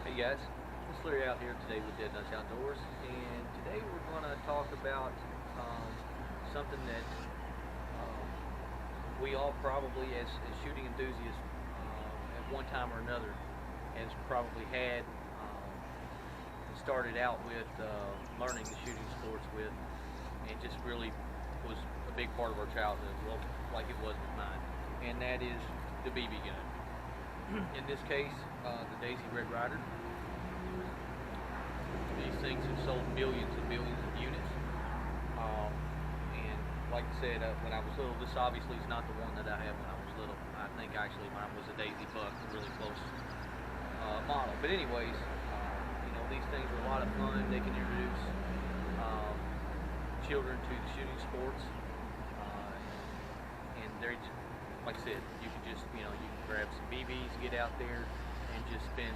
Hey guys, it's Larry out here today with Dead Nuts Outdoors, and today we're going to talk about something that we all probably, as shooting enthusiasts, at one time or another, has probably had started out with learning the shooting sports with, and just really was a big part of our childhood, well, like it was with mine, and that is the BB gun. In this case, the Daisy Red Ryder. These things have sold millions and millions of units. And like I said, when I was little, this obviously is not the one that I had when I was little. I think actually mine was a Daisy Buck, a really close model. But anyways, these things are a lot of fun. They can introduce children to the shooting sports. And they're, like I said, you can just, you can grab some BBs, get out there, and just spend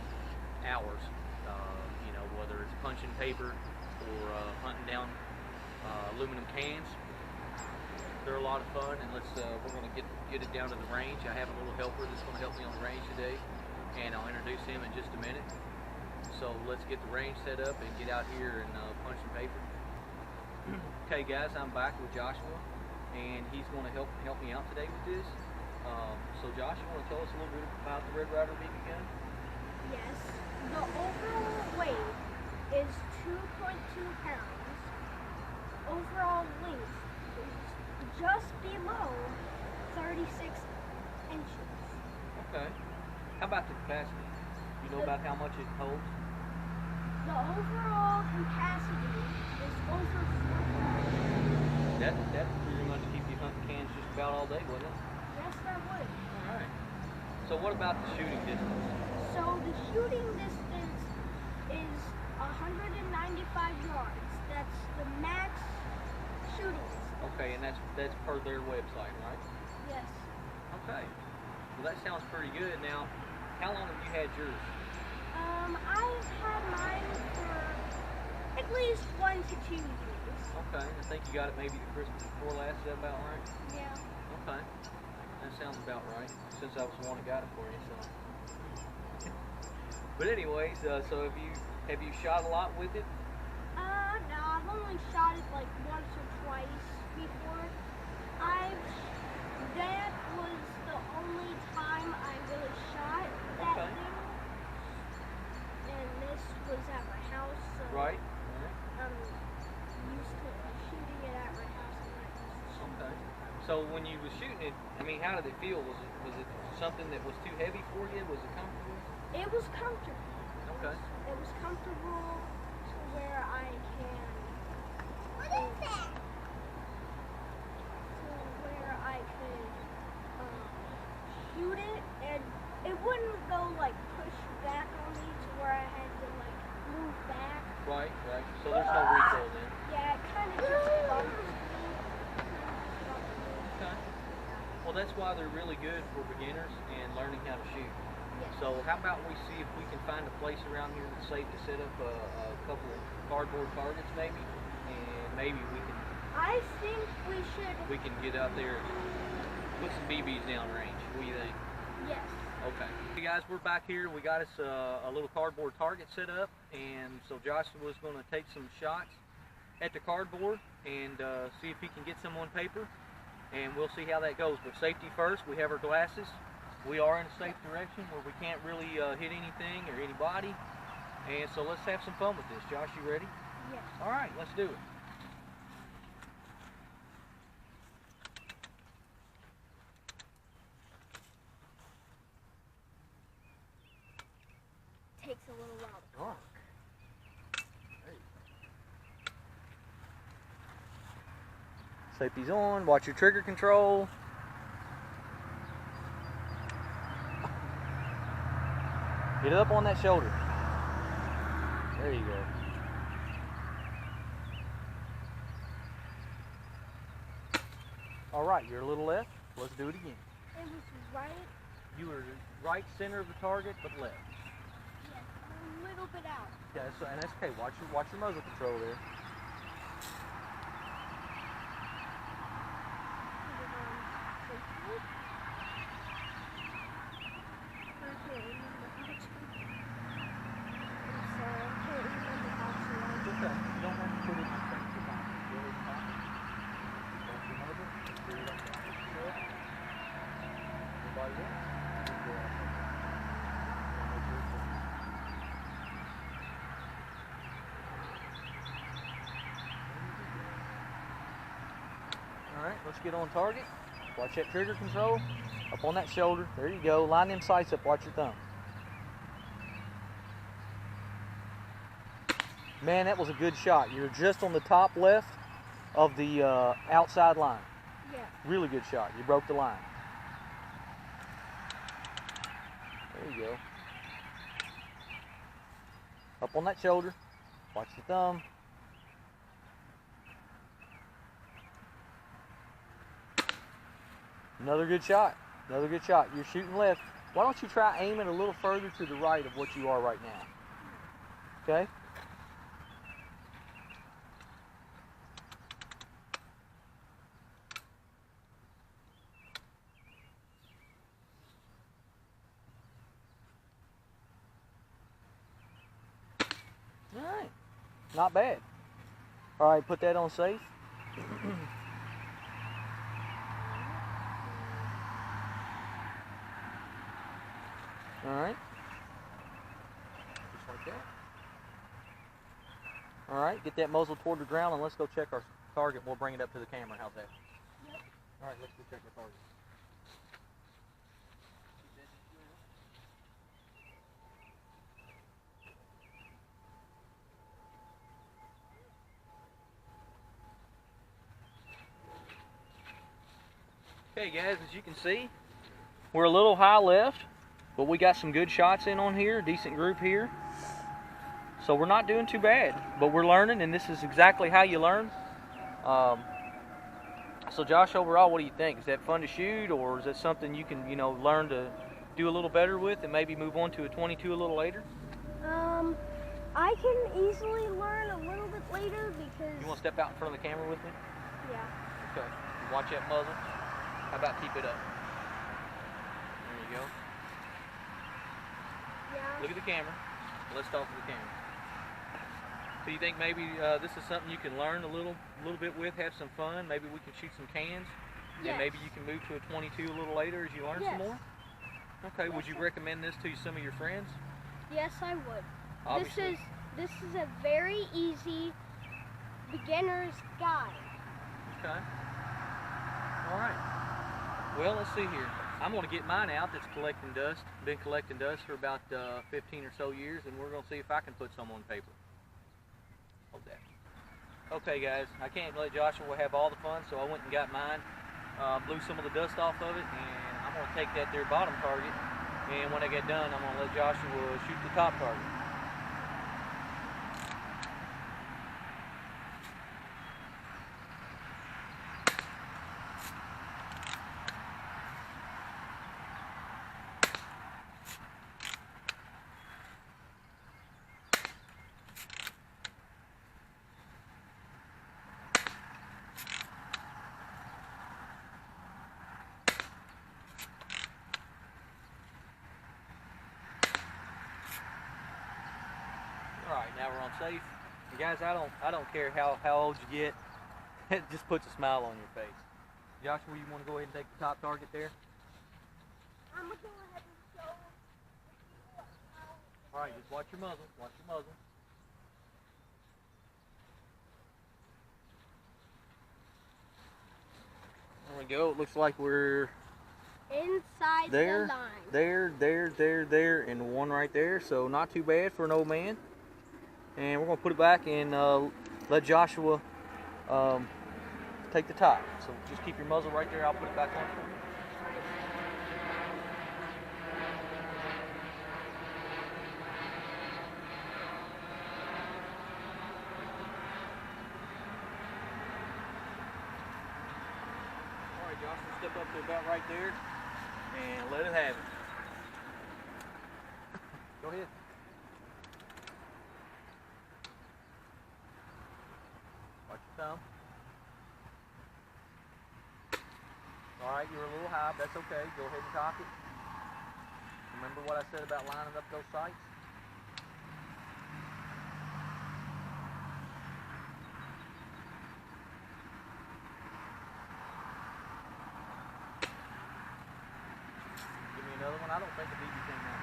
hours, whether it's punching paper or hunting down aluminum cans. They're a lot of fun, and we're going to get it down to the range. I have a little helper that's going to help me on the range today, and I'll introduce him in just a minute. So let's get the range set up and get out here and punch some paper. Okay guys, I'm back with Joshua, and he's going to help me out today with this. So Josh, you want to tell us a little bit about the Red Ryder BB gun? Yes. The overall weight is 2.2 pounds. Overall length is just below 36 inches. Okay. How about the capacity? You know about how much it holds? The overall capacity is over 4,000. That pretty much keep you hunting cans just about all day, wouldn't it? Yes, that would. All right. So what about the shooting distance? So the shooting distance is 195 yards. That's the max shooting distance. Okay, and that's per their website, right? Yes. Okay. Well, that sounds pretty good. Now, how long have you had yours? I've had mine for at least 1 to 2 years. Okay, I think you got it maybe the Christmas before last. Is that about right? Yeah. Okay. That sounds about right, since I was the one that got it for you. So. But anyways, so have you shot a lot with it? No, I've only shot it like once or twice before. That was the only time I really shot that thing. And this was at my house, so right. I'm used to shooting it at my house. Okay. So when you were shooting it, how did it feel? Was it something that was too heavy for you? Was it comfortable? It was comfortable. Okay. It was comfortable to where I can. What is that? To where I could shoot it, and it wouldn't go like push back on me to where I had to like move back. Right. So there's no recoil then. Yeah, it kind of just bumped me. Okay. Well, that's why they're really good for beginners and learning how to shoot. Yes. So how about we see if we can find a place around here that's safe to set up a couple of cardboard targets maybe, and maybe I think we can get out there and put some BBs down range. What do you think? Yes. Okay. Hey guys, we're back here. We got us a little cardboard target set up, and so Joshua was going to take some shots at the cardboard and see if he can get some on paper, and we'll see how that goes. But safety first. We have our glasses. We are in a safe direction where we can't really hit anything or anybody, and so let's have some fun with this. Josh, you ready? Yes. All right, let's do it. Takes a little while to cook. Safety's on. Watch your trigger control. Get it up on that shoulder. There you go. All right, you're a little left. Let's do it again. It was right. You were right center of the target, but left. Yes, a little bit out. Yeah, and that's okay. Watch your muzzle control there. let's get on target. Watch that trigger control. Up on that shoulder. There you go. Line them sights up. Watch your thumb. Man, that was a good shot. You're just on the top left of the outside line. Yeah. Really good shot. You broke the line. There you go. Up on that shoulder. Watch your thumb. Another good shot. Another good shot. You're shooting left. Why don't you try aiming a little further to the right of what you are right now? Okay? All right. Not bad. All right, put that on safe. All right. Just like that. All right, get that muzzle toward the ground and let's go check our target. We'll bring it up to the camera. How's that? Yep. All right, let's go check our target. Okay guys, as you can see, we're a little high left, but we got some good shots in on here, decent group here. So we're not doing too bad, but we're learning, and this is exactly how you learn. So Josh, overall, what do you think? Is that fun to shoot, or is that something you can, learn to do a little better with and maybe move on to a 22 a little later? I can easily learn a little bit later because... You want to step out in front of the camera with me? Yeah. Okay. Watch that muzzle. How about keep it up? There you go. Yeah. Look at the camera. Let's talk to the camera. So you think maybe this is something you can learn a little bit with, have some fun? Maybe we can shoot some cans? Yes. And maybe you can move to a 22 a little later as you learn some more? Okay, would you recommend this to some of your friends? Yes, I would. Obviously. This is a very easy beginner's guide. Okay. All right. Well, let's see here. I'm going to get mine out that's collecting dust. Been collecting dust for about 15 or so years, and we're going to see if I can put some on paper. Hold that. Okay, guys, I can't let Joshua have all the fun, so I went and got mine, blew some of the dust off of it, and I'm going to take that there bottom target, and when I get done, I'm going to let Joshua shoot the top target. Alright, now we're on safe. And guys, I don't care how old you get, it just puts a smile on your face. Joshua, you want to go ahead and take the top target there? I'm going to go ahead and show Alright, just watch your muzzle. Watch your muzzle. There we go. It looks like we're inside there, the line. there, and one right there. So not too bad for an old man. And we're going to put it back and let Joshua take the top. So just keep your muzzle right there. I'll put it back on for you. All right, Joshua, step up to about right there and let it have it. Go ahead. Watch your thumb. Alright, you're a little high, but that's okay. Go ahead and cock it. Remember what I said about lining up those sights? Give me another one. I don't think the BB came out.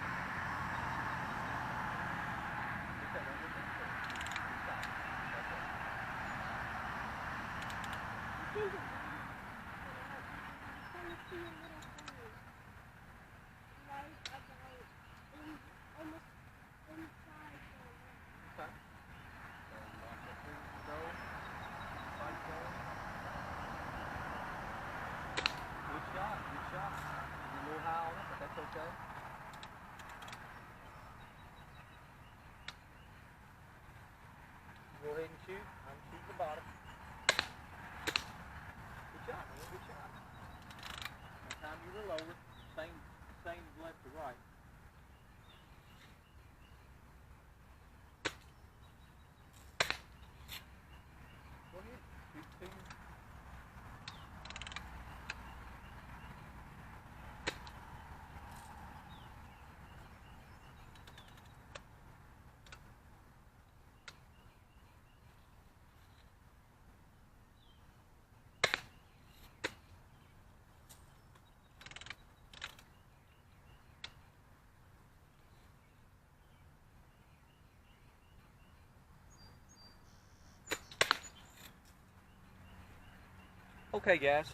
Okay, guys.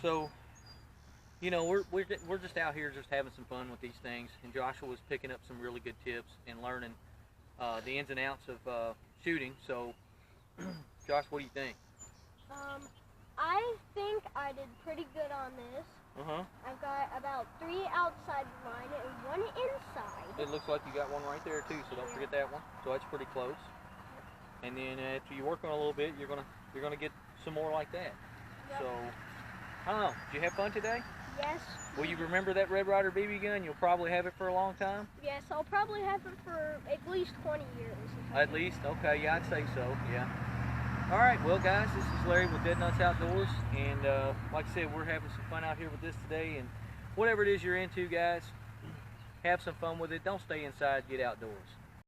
So, you know, we're just out here just having some fun with these things, and Joshua was picking up some really good tips and learning the ins and outs of shooting. So, Josh, what do you think? I think I did pretty good on this. I've got about 3 outside the line and 1 inside. It looks like you got one right there too, so don't forget that one. So that's pretty close. And then after you work on it a little bit, you're gonna get some more like that. Yep. So, I don't know. Did you have fun today? Yes. Will you remember that Red Ryder BB gun? You'll probably have it for a long time. Yes, I'll probably have it for at least 20 years. At least? Okay, yeah, I'd say so, yeah. All right, well, guys, this is Larry with Dead Nuts Outdoors, and like I said, we're having some fun out here with this today, and whatever it is you're into, guys, have some fun with it. Don't stay inside, get outdoors.